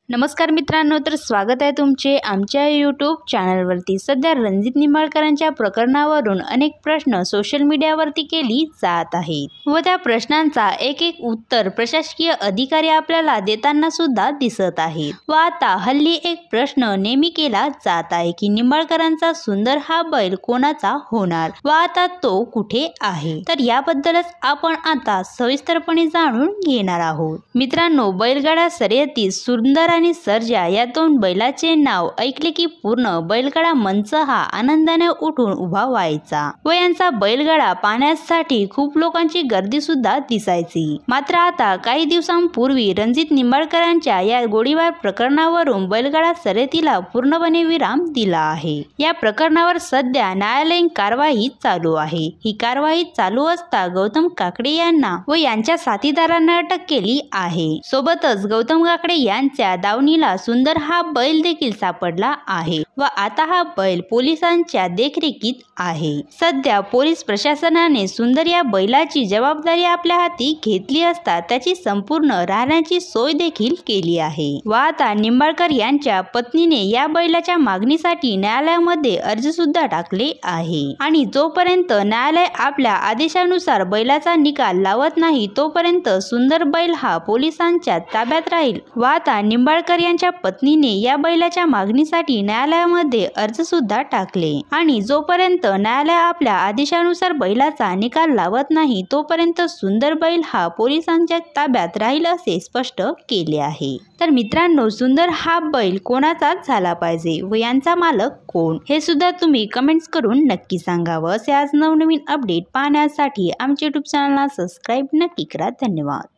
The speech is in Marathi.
नमस्कार मित्रांनो, तर स्वागत आहे तुमचे आमच्या यूट्यूब चॅनलवरती। सध्या रणजित निंबाळकरांच्या प्रकरणावरून अनेक प्रश्न सोशल मीडियावरती केली जात आहेत व त्या प्रश्नांचा एक एक उत्तर प्रशासकीय अधिकारी आपल्याला देताना सुद्धा दिसत आहेत। व आता हल्ली एक प्रश्न नेहमी केला जात आहे की निंबाळकरांचा सुंदर हा बैल कोणाचा होणार व आता तो कुठे आहे। तर याबद्दलच आपण आता सविस्तरपणे जाणून घेणार आहोत। मित्रांनो, बैलगाडा शर्यतीत सुंदर आणि सर्जा या दोन बैलाचे नाव ऐकले की पूर्ण बैलगाडा मंच हा आनंदाने उठून उभा व्हायचा व यांचा बैलगाडा पाहण्यासाठी खूप लोकांची गर्दी सुद्धा दिसायची। मात्र आता काही दिवसांपूर्वी रणजित निंबाळकरांच्या या गोळीबार प्रकरणावरून बैलगाडा शर्यतीला पूर्णपणे विराम दिला आहे। या प्रकरणावर सध्या न्यायालयीन कारवाई चालू आहे। ही कारवाई चालू असता गौतम काकडे यांना व यांच्या साथीदारांना अटक केली आहे। सोबतच गौतम काकडे यांच्या दावणीला सुंदर हा बैल देखील सापडला आहे व आता हा बैल पोलिसांच्या देखरेखीत आहे। सध्या पोलीस प्रशासनाने सुंदर या बैलाची जबाबदारी आपल्या हाती घेतली असता त्याची संपूर्ण राहण्याची सोय देखील केली आहे व आता निंबाळकर यांच्या पत्नीने या बैलाच्या मागणीसाठी न्यायालयामध्ये अर्ज सुद्धा टाकले आहे आणि जोपर्यंत न्यायालय आपल्या आदेशानुसार बैलाचा निकाल लावत नाही तोपर्यंत सुंदर बैल हा पोलिसांच्या ताब्यात राहील व आता निंबाळकर यांच्या पत्नीने या बैलाच्या मागणीसाठी न्यायालयामध्ये अर्ज सुद्धा टाकले आणि जोपर्यंत न्यायालय आपल्या आदेशानुसार बैलाचा निकाल लावत नाही तोपर्यंत सुंदर बैल हा पोलिसांच्या ताब्यात राहील असे स्पष्ट केले आहे। तर मित्रांनो, सुंदर हा बैल कोणाचा झाला पाहिजे व यांचा मालक कोण हे सुद्धा तुम्ही कमेंट्स करून नक्की सांगावं। असे आज नवनवीन अपडेट पाहण्यासाठी आमच्या यूट्यूब चॅनलला सबस्क्राईब नक्की करा। धन्यवाद।